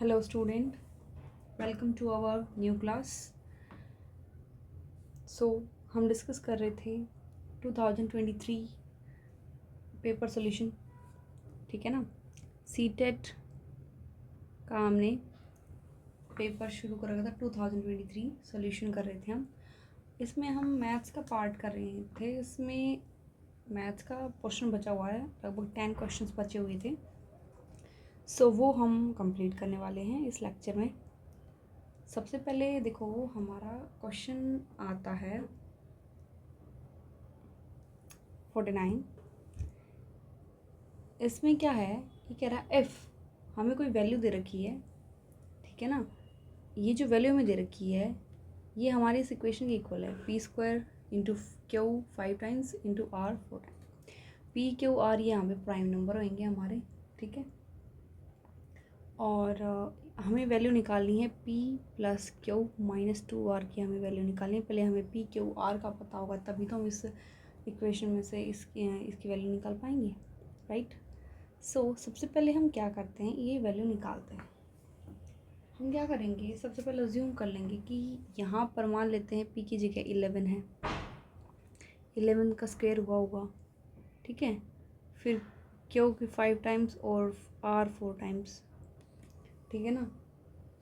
Hello student, welcome to our new class. So हम discuss कर रहे थे 2023 पेपर सोल्यूशन, ठीक है ना। सीटेट का हमने पेपर शुरू कर रखा था 2023 सोल्यूशन कर रहे थे हम। इसमें हम मैथ्स का पार्ट कर रहे थे। इसमें मैथ्स का क्वेश्चन बचा हुआ है, लगभग 10 क्वेश्चंस बचे हुए थे। सो वो हम कंप्लीट करने वाले हैं इस लेक्चर में। सबसे पहले देखो हमारा क्वेश्चन आता है 49। इसमें क्या है कि कह रहा है एफ, हमें कोई वैल्यू दे रखी है, ठीक है ना। ये जो वैल्यू हमें दे रखी है ये हमारी इस इक्वेशन के इक्वल है, P square into Q 5 times into R 4 times. P Q R ये यहाँ पे प्राइम नंबर होंगे हमारे, ठीक है। और हमें वैल्यू निकालनी है p plus Q minus 2r की हमें वैल्यू निकालनी है। पहले हमें p क्यू r का पता होगा तभी तो हम इस इक्वेशन में से इसकी वैल्यू निकाल पाएंगे, राइट। सो सबसे पहले हम क्या करते हैं, ये वैल्यू निकालते हैं। हम क्या करेंगे, सबसे पहले अज्यूम कर लेंगे कि यहाँ पर मान लेते हैं p की जगह 11 है, 11 का स्क्वायर हुआ होगा, ठीक है। फिर क्यू की 5 टाइम्स और r 4 टाइम्स, ठीक है ना।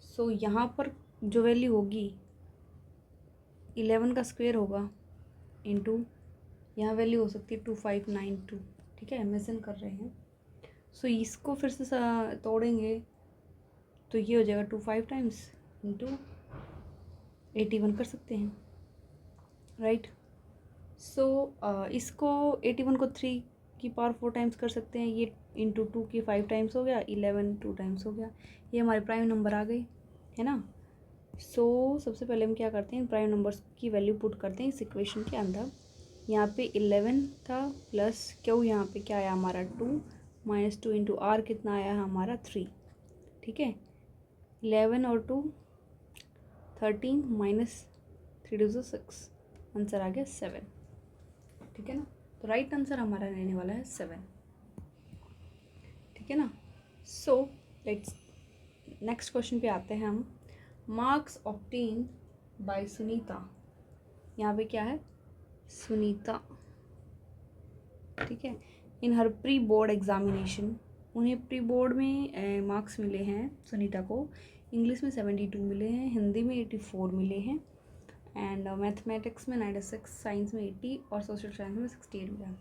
सो यहाँ पर जो वैल्यू होगी 11 का स्क्वायर होगा इंटू यहाँ वैल्यू हो सकती है 2592, ठीक है, मेंशन कर रहे हैं। सो इसको फिर से तोड़ेंगे तो ये हो जाएगा 25 टाइम्स इंटू 81 कर सकते हैं, राइट। सो इसको 81 को 3 की पावर 4 टाइम्स कर सकते हैं, ये इंटू 2 की 5 टाइम्स हो गया, 11 2 टाइम्स हो गया, ये हमारे प्राइम नंबर आ गए, है ना। सो सबसे पहले हम क्या करते हैं, प्राइम नंबर्स की वैल्यू पुट करते हैं इस इक्वेशन के अंदर। यहाँ पे 11 था प्लस क्यू यहाँ पे क्या आया हमारा 2 माइनस 2 इंटू आर कितना आया हमारा 3, ठीक है। 11 और 2 13 माइनस 3 2 6, आंसर आ गया 7, ठीक है ना। तो राइट आंसर हमारा रहने वाला है 7, ठीक है ना। सो लेट्स नेक्स्ट क्वेश्चन पे आते हैं हम। मार्क्स ऑब्टेन बाय सुनीता, यहाँ पे क्या है सुनीता, ठीक है। इन हर प्री बोर्ड एग्जामिनेशन, उन्हें प्री बोर्ड में मार्क्स मिले हैं सुनीता को। इंग्लिश में 72 मिले हैं, हिंदी में 84 मिले हैं, एंड मैथमेटिक्स में 96, साइंस में 80 और सोशल साइंस में 68 मिला है।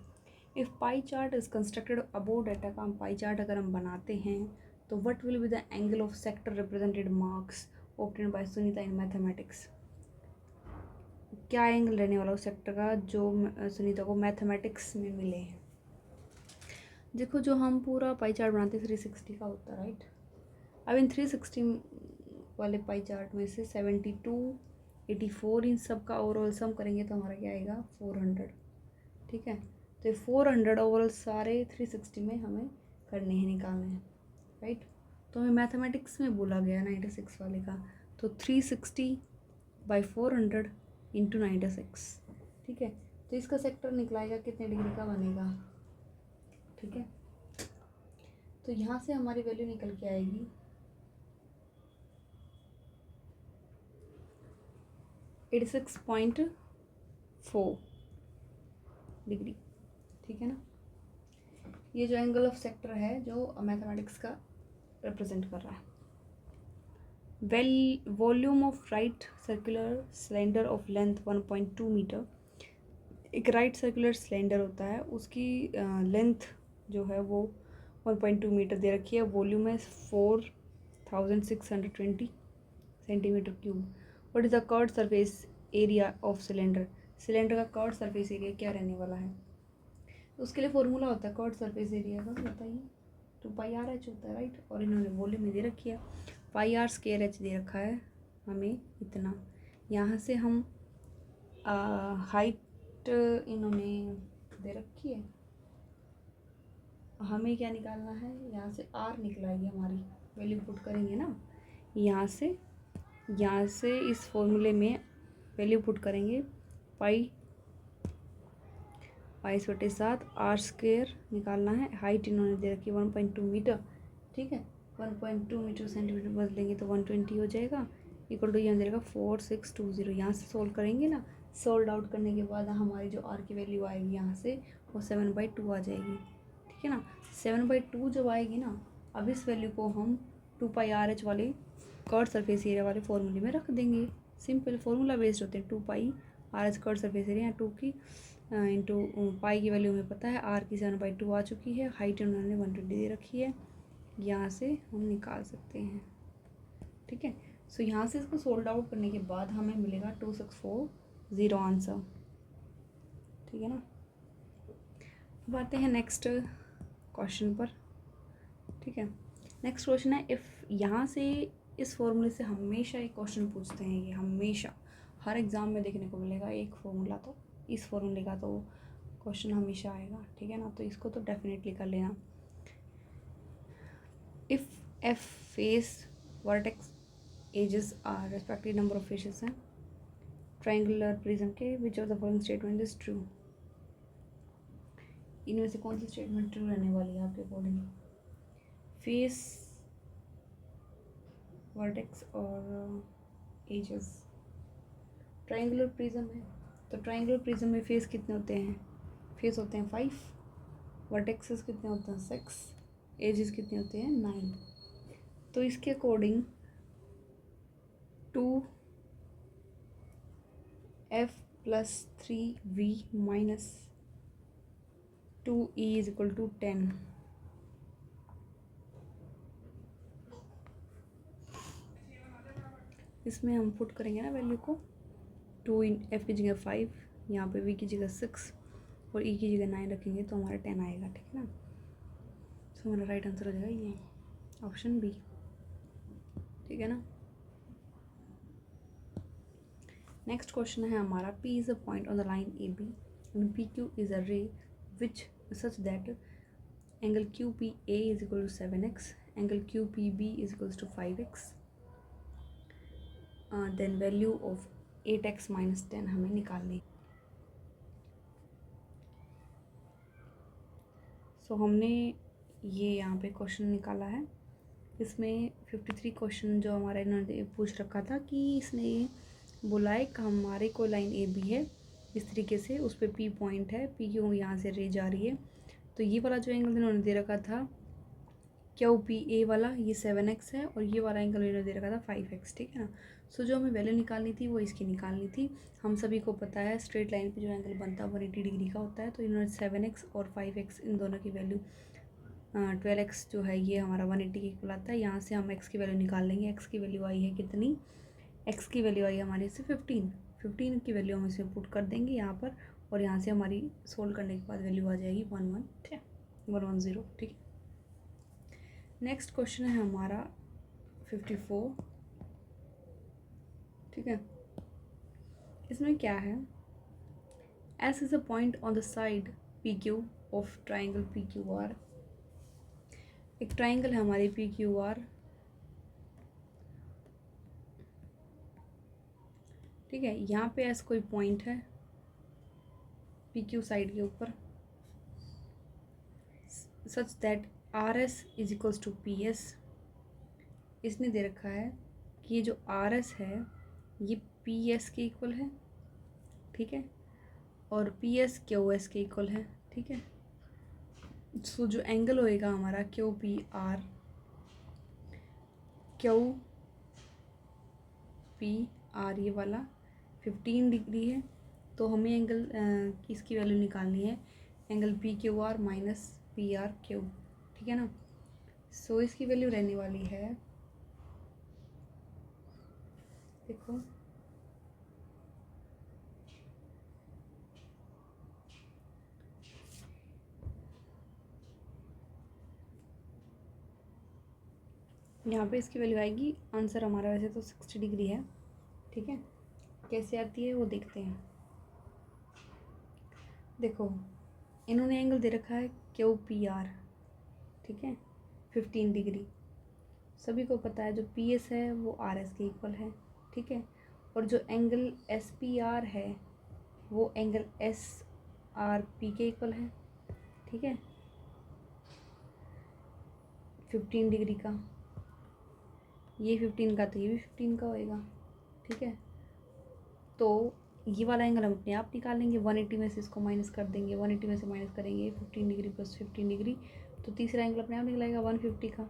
If pie chart is constructed about data का हम पाई चार्ट अगर हम बनाते हैं तो what will be the angle of sector represented marks obtained by Sunita in mathematics. क्या एंगल रहने वाला उस सेक्टर का जो सुनीता को मैथमेटिक्स में मिले हैं। देखो जो हम पूरा पाई चार्ट बनाते हैं 360 का होता है, राइट। अब इन 360 वाले पाई चार्ट में से 72 84 इन सब का ओवरऑल सम करेंगे तो हमारा क्या आएगा 400, ठीक है। तो 400 ओवरऑल सारे 360 में हमें करने हैं, निकालने हैं, राइट। तो हमें मैथमेटिक्स में बोला गया 96 वाले का, तो 360 बाई 400 इंटू 96, ठीक है। तो इसका सेक्टर निकलाएगा कितने डिग्री का बनेगा, ठीक है। तो यहाँ से हमारी वैल्यू निकल के आएगी 86.4 डिग्री, ठीक है ना। ये जो एंगल ऑफ सेक्टर है जो मैथमेटिक्स का रिप्रेजेंट कर रहा है। Volume of right circular cylinder of length 1.2 metre, एक राइट सर्कुलर सिलेंडर होता है उसकी लेंथ जो है वो 1.2 मीटर दे रखी है, वॉल्यूम है 4620 centimetre cube. What is the curved surface area of cylinder, cylinder का कर्व्ड सरफेस एरिया क्या रहने वाला है। तो उसके लिए फॉर्मूला होता है कर्व्ड सरफेस एरिया का, बताइए, 2πr/h होता है, राइट। और इन्होंने वॉल्यूम में दे रखी है πr²h दे रखा है हमें इतना। यहाँ से हम हाइट इन्होंने दे रखी है, हमें क्या निकालना है, यहाँ से r निकलाएगी हमारी वैल्यू पुट करेंगे ना, यहाँ से इस फॉर्मूले में वैल्यू पुट करेंगे π/7 r² निकालना है। हाइट इन्होंने दे रखी है 1.2 मीटर, ठीक है। 1.2 मीटर सेंटीमीटर बदलेंगे तो 120 हो जाएगा, इक्वल टू ये हो जाएगा 4620। यहाँ से सोल्व करेंगे ना, सोल्व आउट करने के बाद हमारी जो आर की वैल्यू आएगी यहाँ से वो 7/2 आ जाएगी, ठीक है ना। 7/2 जब आएगी ना, अब इस वैल्यू को हम 2πRH वाले कर्व सरफेस एरिया वाले फॉर्मूले में रख देंगे। सिंपल फॉर्मूला बेस्ड होते हैं। 2πRH कर्व सरफेस एरिया, 2 की इंटू पाई की वैल्यू हमें पता है, आर की 7/2 आ चुकी है, हाइट उन्होंने 120 दे रखी है, यहाँ से हम निकाल सकते हैं, ठीक है। सो यहाँ से इसको सोल्व आउट करने के बाद हमें मिलेगा 2640 आंसर, ठीक है ना। अब आते हैं नेक्स्ट क्वेश्चन पर, ठीक है। नेक्स्ट क्वेश्चन है, इफ़ यहाँ से इस फॉर्मूले से हमेशा एक क्वेश्चन पूछते हैं, ये हमेशा हर एग्ज़ाम में देखने को मिलेगा एक फॉर्मूला, तो इस फॉर्मूले का तो क्वेश्चन हमेशा आएगा, ठीक है ना। तो इसको तो डेफिनेटली कर लेना। If F face vertex edges are respective number of faces हैं ट्रायंगुलर प्रिज्म के, which of the following statement is true. इनमें से कौन सी स्टेटमेंट ट्रू रहने वाली है आपके अकॉर्डिंग? फेस वर्टेक्स और एजेस, ट्रायंगुलर प्रिज्म है, तो ट्रायंगुलर प्रिज्म में फेस कितने होते हैं? फेस होते हैं 5, वर्टेक्सेस कितने होते हैं 6, एजेस कितने होते हैं 9। तो इसके अकॉर्डिंग 2f + 3v - 2e = 10। इसमें हम पुट करेंगे ना वैल्यू को, 2 f की जगह 5, यहाँ पे v की जगह 6 और e की जगह 9 रखेंगे तो हमारा 10 आएगा, ठीक है ना। तो हमारा राइट आंसर हो जाएगा ये ऑप्शन बी, ठीक है ना। नेक्स्ट क्वेश्चन है हमारा, P is a point on the line AB and PQ is a ray which such that angle QPA = 7x, angle QPB = 5x, then value of 8x - 10 हमें निकालनी। सो हमने ये यहाँ पे क्वेश्चन निकाला है। इसमें 53 क्वेश्चन जो हमारा इन्होंने पूछ रखा था कि इसने बोला है कि हमारे को लाइन ए बी है इस तरीके से, उस पर पी पॉइंट है, पी क्यू यहाँ से रे जा रही है, तो ये वाला जो एंगल इन्होंने दे रखा था क्यू पी ए वाला, ये 7x है, और ये वाला एंगल इन्होंने दे रखा था 5x, ठीक है ना। सो जो हमें वैल्यू निकालनी थी वो इसकी निकालनी थी। हम सभी को पता है स्ट्रेट लाइन पे जो एंगल बनता है 180 डिग्री का होता है, तो इन्होंने 7x और 5x इन दोनों की वैल्यू 12x जो है ये हमारा 180 के इक्वल आता है। यहाँ से हम x की वैल्यू निकाल लेंगे। x की वैल्यू आई है कितनी? x की वैल्यू आई है हमारी से 15 की वैल्यू हम इसमें पुट कर देंगे यहाँ पर, और यहाँ से हमारी सोल्व करने के बाद वैल्यू आ जाएगी 110, ठीक है। नेक्स्ट क्वेश्चन है हमारा 54, ठीक है। इसमें क्या है, S is a point on the side PQ of triangle PQR। एक ट्राइंगल है हमारी PQR, ठीक है। यहाँ पे S कोई पॉइंट है PQ साइड के ऊपर, सच दैट RS = PS। इसने दे रखा है कि ये जो RS है ये PS के इक्वल है, ठीक है, और PS QS के इक्वल है, ठीक है। सो जो एंगल होएगा हमारा QPR ये वाला 15 डिग्री है, तो हमें एंगल इसकी वैल्यू निकालनी है, एंगल PQR - PRQ, ठीक है ना। सो इसकी वैल्यू रहने वाली है, देखो यहाँ पे इसकी वैल्यू आएगी, आंसर हमारा वैसे तो 60 डिग्री है, ठीक है। कैसे आती है वो देखते हैं। देखो इन्होंने एंगल दे रखा है QPR, ठीक है, 15 डिग्री। सभी को पता है जो PS है वो RS के इक्वल है, ठीक है, और जो एंगल SPR है वो एंगल SRP के इक्वल है, ठीक है, 15 डिग्री का। ये 15 का तो ये भी 15 का होएगा, ठीक है। तो ये वाला एंगल हम अपने आप निकाल लेंगे, 180 में से इसको माइनस कर देंगे, 180 में से माइनस करेंगे 15 डिग्री प्लस 15 डिग्री, तो तीसरा एंगल अपने आप निकलेगा 150 का।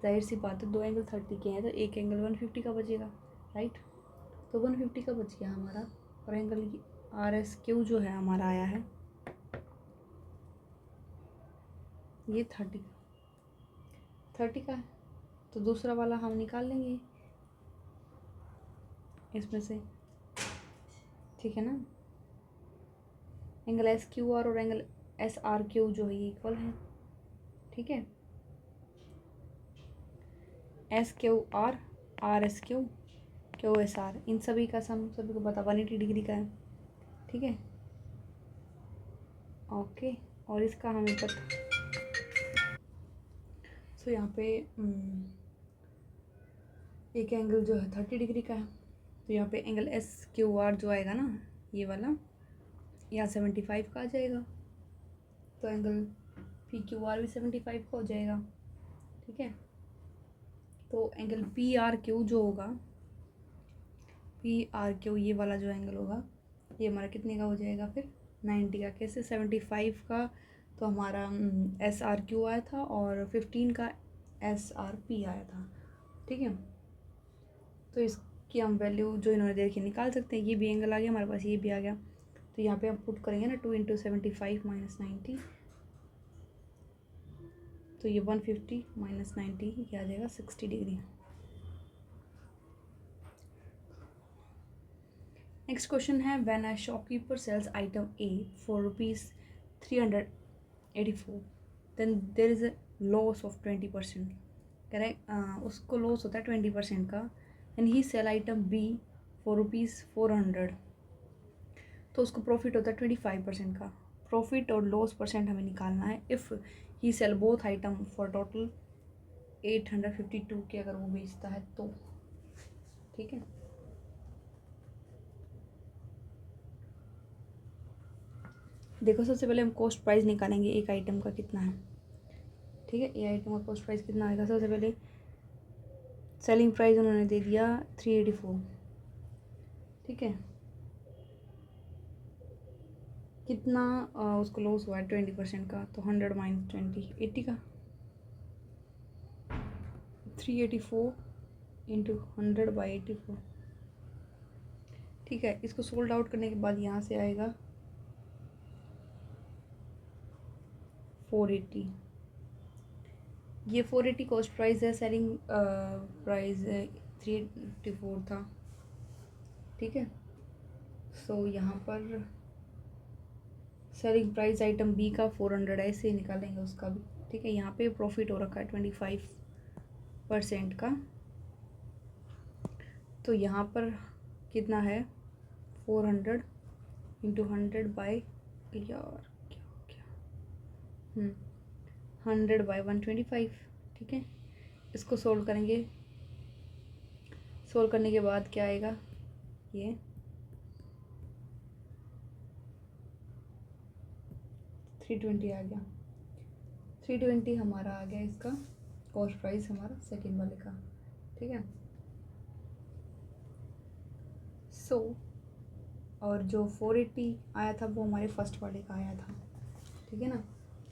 जाहिर सी बात है, दो एंगल 30 के हैं तो एक एंगल 150 का बचेगा, राइट। तो 150 का बच गया हमारा, और एंगल RSQ जो है हमारा आया है ये 30 का है। तो दूसरा वाला हम निकाल लेंगे इसमें से, ठीक है ना। एंगल SQR और एंगल SRQ जो है ये इक्वल है, ठीक है। SQR RSQ QSR इन सभी का सम सभी को पता 180 डिग्री का है, ठीक है, ओके। और इसका हमें पता, सो यहाँ पे एक एंगल जो है 30 डिग्री का है, तो यहाँ पे एंगल SQR जो आएगा ना ये वाला, यहाँ 75 का आ जाएगा, तो एंगल PQR भी 75 का हो जाएगा, ठीक है। तो एंगल PRQ जो होगा, PRQ ये वाला जो एंगल होगा ये हमारा कितने का हो जाएगा फिर 90 का। कैसे 75 का तो हमारा SRQ आया था और 15 का SRP आया था, ठीक है। तो इसकी हम वैल्यू जो इन्होंने दे रखी निकाल सकते हैं। ये भी एंगल आ गया हमारे पास, ये भी आ गया, तो यहाँ पे हम पुट करेंगे ना 2 × 75 - 90, तो ये 150 - 90 ये आ जाएगा 60 डिग्री। नेक्स्ट क्वेश्चन है, when a shopkeeper sells item A for ₹384 then there is a loss of 20%, correct. उसको लॉस होता है 20% का। And he sell item B for ₹400, तो उसको प्रॉफिट होता है 25% का। प्रॉफिट और लॉस परसेंट हमें निकालना है। If he sell both item for total 852 के अगर वो बेचता है तो, ठीक है। देखो सबसे पहले हम कॉस्ट प्राइस निकालेंगे एक आइटम का कितना है, ठीक है। ये आइटम का कॉस्ट प्राइस कितना आएगा, सबसे पहले सेलिंग प्राइस उन्होंने दे दिया 384, ठीक है। कितना उसको लॉस हुआ है 20% का, तो 100 - 20 80 का। 384 × 100/84, ठीक है। इसको सोल्ड आउट करने के बाद यहाँ से आएगा 480। ये 480 कॉस्ट प्राइस है, सेलिंग प्राइस 384 था, ठीक है। सो यहाँ पर सेलिंग प्राइस आइटम B का 400 ऐसे निकालेंगे उसका भी, ठीक है। यहाँ पे प्रॉफिट हो रखा है 25% का, तो यहाँ पर कितना है 400 × 100 यार क्या 100/125, ठीक है। इसको सोल्व करेंगे, सोल्व करने के बाद क्या आएगा, ये 320 आ गया। 320 हमारा आ गया इसका कॉस्ट प्राइस हमारा सेकेंड वाले का, ठीक है। सो और जो 480 आया था वो हमारे फर्स्ट वाले का आया था, ठीक है ना।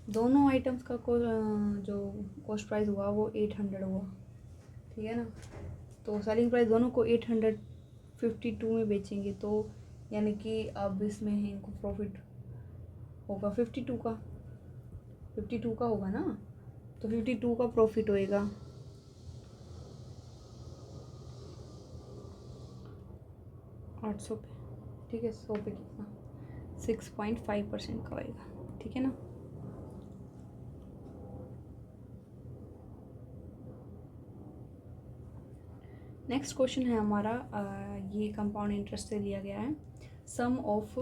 दोनों आइटम्स का जो कॉस्ट प्राइस हुआ वो 800 हुआ, ठीक है ना। तो सेलिंग प्राइस दोनों को 852 में बेचेंगे, तो यानी कि अब इसमें इनको प्रॉफिट होगा 52 का होगा ना, तो 52 का प्रॉफिट होएगा। 800 पे, ठीक है। 100 पे कितना 6.5% का होएगा, ठीक है ना। नेक्स्ट क्वेश्चन है हमारा, ये कंपाउंड इंटरेस्ट से लिया गया है। Sum of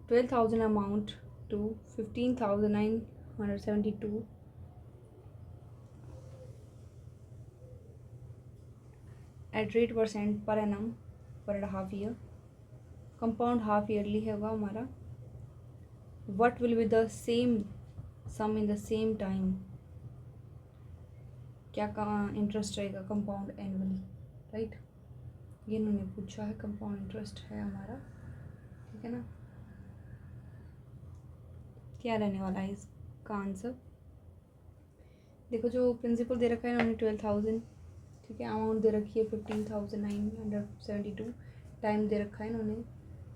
12,000 amount to 15,972 at 8% per annum per half year. Compound half yearly होगा हमारा। What will be the same sum in the same time. क्या इंटरेस्ट रहेगा कंपाउंड एनुअली, राइट। ये इन्होंने पूछा है, कंपाउंड इंटरेस्ट है हमारा, ठीक है ना। क्या रहने वाला है इसका आंसर? देखो जो प्रिंसिपल दे रखा है इन्होंने 12,000, ठीक है। अमाउंट दे रखी है 15,972, टाइम दे रखा है इन्होंने।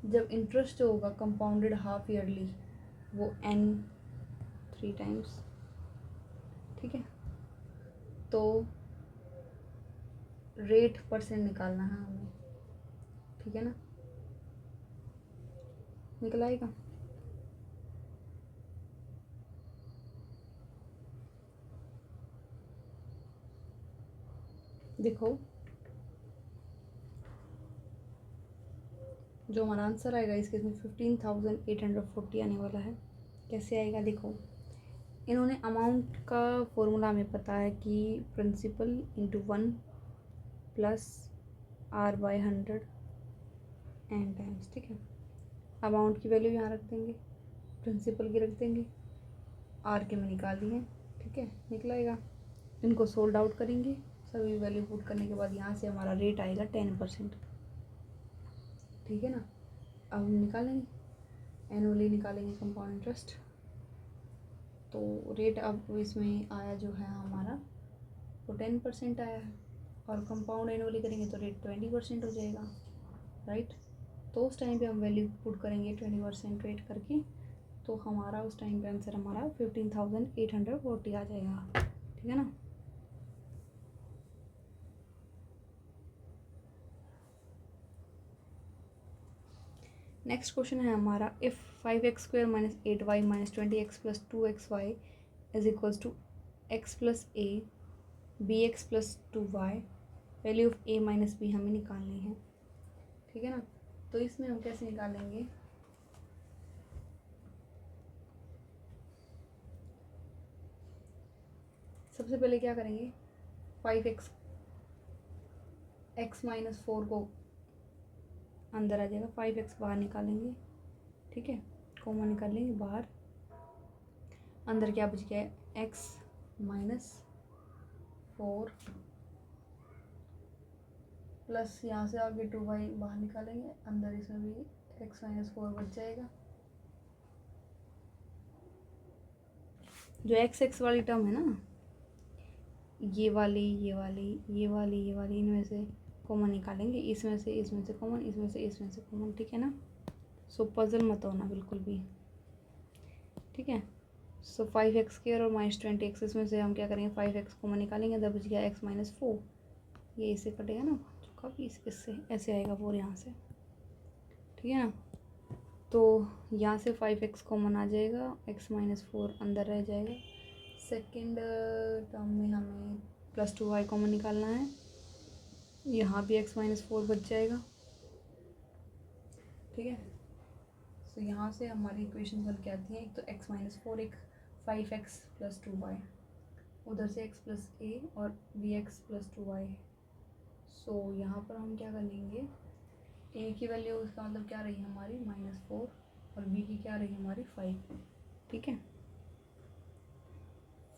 जब इंटरेस्ट जो होगा कंपाउंडेड हाफ ईयरली वो n 3 टाइम्स, ठीक है। तो रेट परसेंट निकालना है हमें, ठीक है ना। निकल आएगा। देखो जो हमारा आंसर आएगा इसके इसमें 15,840 आने वाला है। कैसे आएगा देखो, इन्होंने अमाउंट का फॉर्मूला हमें पता है कि principal into 1 plus R/100 n times, ठीक है। अमाउंट की वैल्यू यहाँ रख देंगे, प्रिंसिपल की रख देंगे, R के में निकाल दिए, ठीक है, निकलाएगा। इनको सोल्ड आउट करेंगे, सभी वैल्यू पुट करने के बाद यहाँ से हमारा रेट आएगा 10%, ठीक है ना। अब हम निकालेंगे, एनुअली निकालेंगे कंपाउंड इंटरेस्ट। तो रेट अब इसमें आया जो है हमारा वो 10% आया है, और कंपाउंड एनुअली करेंगे तो रेट 20% हो जाएगा, राइट। तो उस टाइम पे हम वैल्यू पुट करेंगे 20% रेट करके, तो हमारा उस टाइम पे आंसर हमारा 15,840 आ जाएगा, ठीक है ना। नेक्स्ट क्वेश्चन है हमारा, if 5x² minus 8y minus 20x plus 2xy is equals to x plus a bx plus 2y, value of a minus b हमें निकालनी है, ठीक है ना। तो इसमें हम कैसे निकालेंगे, सबसे पहले क्या करेंगे, 5x x माइनस 4 को अंदर आ जाएगा, 5x बाहर निकालेंगे, ठीक है, कॉमन निकालेंगे बाहर। अंदर क्या बच गया है, x माइनस 4 प्लस यहाँ से आगे 2y बाहर निकालेंगे, अंदर इसमें भी x माइनस 4 बच जाएगा। जो x वाली टर्म है ना, ये वाली ये वाली ये वाली ये वाली, इनमें से कॉमन निकालेंगे, इसमें से कॉमन, इसमें से कॉमन, ठीक है ना। सो पजल मत होना बिल्कुल भी, ठीक है। सो 5x² और माइनस 20x, इसमें से हम क्या करेंगे, 5x कॉमन निकालेंगे, तब बच गया x माइनस 4, ये इससे कटेगा ना, काफ़ी इससे ऐसे आएगा 4 यहाँ से, ठीक है ना। तो यहाँ से 5x कॉमन आ जाएगा, x माइनस 4 अंदर रह जाएगा। सेकेंड टर्म में हमें प्लस 2y कॉमन निकालना है, यहाँ भी x माइनस 4 बच जाएगा, ठीक है। तो यहाँ से हमारी इक्वेशन बन के आती है, एक तो x माइनस 4, एक 5x प्लस 2y, उधर से x प्लस a और bx प्लस 2y। सो यहाँ पर हम क्या करेंगे, a की वैल्यू उसका मतलब क्या रही हमारी -4 और b की क्या रही हमारी 5, ठीक है।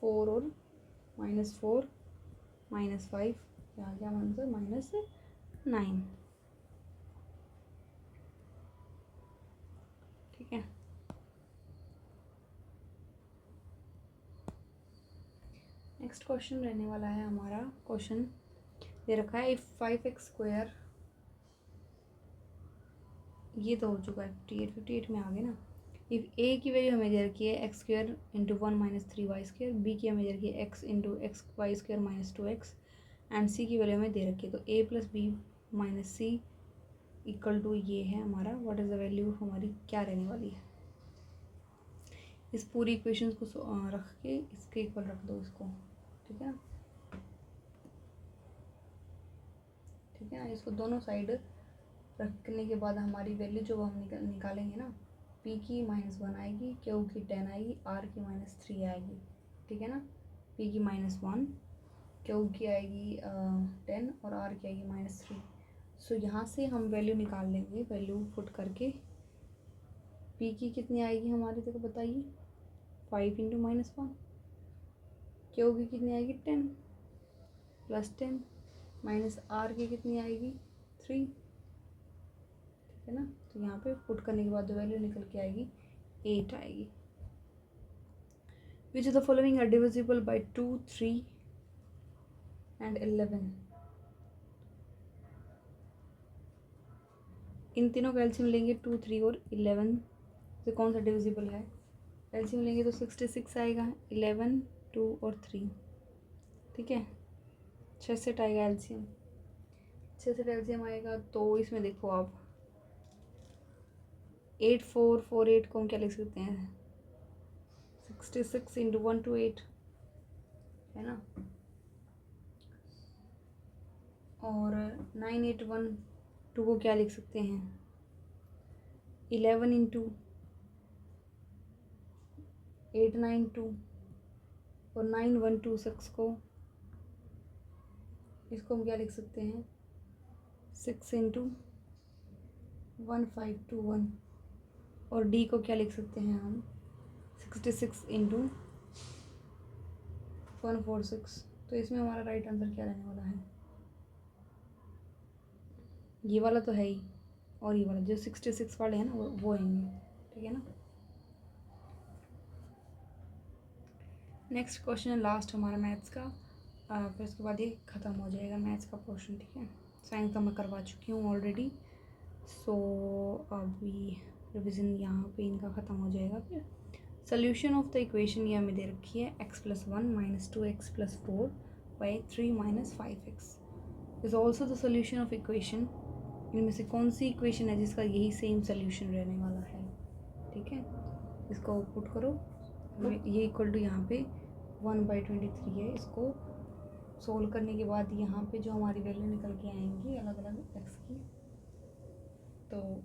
4 और -4 -5, यहाँ क्या आंसर -9, ठीक है। नेक्स्ट क्वेश्चन रहने वाला है हमारा, क्वेश्चन दे रखा है, इफ़ 5x², ये तो हो चुका है 58 में आ गए ना। इफ़ a की वैल्यू हमें दे रखी है x² into 1 minus 3y², b की हमें दे रखी है x into xy² minus 2x, and c की वैल्यू हमें दे रखी है, तो a plus B minus C equal to ये है हमारा, व्हाट इज़ द वैल्यू हमारी क्या रहने वाली है। इस पूरी इक्वेशन को रख के इसके इक्वल रख दो इसको, ठीक है ना, ठीक है ना। इसको दोनों साइड रखने के बाद हमारी वैल्यू जो हम निकालेंगे ना, p की -1 आएगी, q की 10 आएगी, r की -3 आएगी, ठीक है ना। p की -1, q की आएगी 10 और r की आएगी -3। सो यहाँ से हम वैल्यू निकाल लेंगे, वैल्यू पुट करके p की कितनी आएगी हमारी, देखो बताइए, 5 इंटू -1, q की कितनी आएगी 10, +10 माइनस आर की कितनी आएगी 3, ठीक है ना। तो यहाँ पे पुट करने के बाद जो वैल्यू निकल के आएगी 8 आएगी। Which of the following are divisible by 2, 3 and 11। इन तीनों का एलसीएम लेंगे 2, 3 और 11 से कौन सा डिविजिबल है। एलसीएम लेंगे तो 66 आएगा, 11, 2 और 3, ठीक है। 66 आएगा एलसीएम, 66 एलसीएम आएगा। तो इसमें देखो आप 8, 4, 4, 8 को हम क्या लिख सकते हैं 66 इंटू 1 to 8, है ना। और 9, 8, 1, 2 को क्या लिख सकते हैं 11 इंटू 8, 9, 2 और 9, 1, 2, 6 को, इसको हम क्या लिख सकते हैं 6 इंटू 1, 5, 2, 1। और डी को क्या लिख सकते हैं हम 66 इंटू 1, 4, 6। तो इसमें हमारा राइट आंसर क्या रहने वाला है, ये वाला तो है ही, और ये वाला जो 66 वाले हैं ना वो आएंगे, ठीक है ना। नेक्स्ट क्वेश्चन है लास्ट हमारा मैथ्स का, फिर उसके बाद ये ख़त्म हो जाएगा मैथ्स का पोर्शन, ठीक है। साइंस का मैं करवा चुकी हूँ ऑलरेडी, सो अभी रिविज़न यहाँ पे इनका ख़त्म हो जाएगा। फिर सोल्यूशन ऑफ द इक्वेशन ये हमें दे रखी है x+1 - 2x+4 by 3 - 5x is also the solution of equation. इनमें से कौन सी इक्वेशन है जिसका यही सेम सोल्यूशन रहने वाला है, ठीक है। इसको पुट करो, ये इक्वल टू यहाँ पे 1/23 है। इसको सोल्व करने के बाद यहाँ पे जो हमारी वैल्यू निकल के आएंगी अलग अलग एक्स की, तो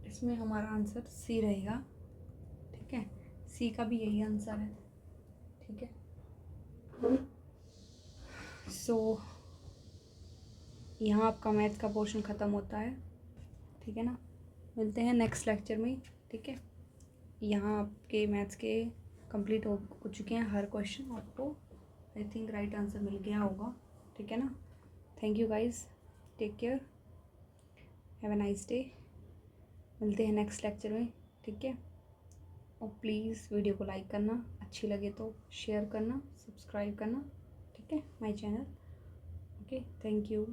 इसमें हमारा आंसर सी रहेगा, ठीक है। सी का भी यही आंसर है, ठीक है। सो यहाँ आपका मैथ का पोर्शन ख़त्म होता है, ठीक है ना। मिलते हैं नेक्स्ट लेक्चर में, ठीक है। यहाँ आपके मैथ्स के कंप्लीट हो चुके हैं, हर क्वेश्चन आपको आई थिंक राइट आंसर मिल गया होगा, ठीक है ना। Thank you guys, take care, have a nice day. मिलते हैं नेक्स्ट लेक्चर में, ठीक है। और प्लीज़ वीडियो को लाइक करना, अच्छी लगे तो शेयर करना, सब्सक्राइब करना, ठीक है my channel. Okay, thank you.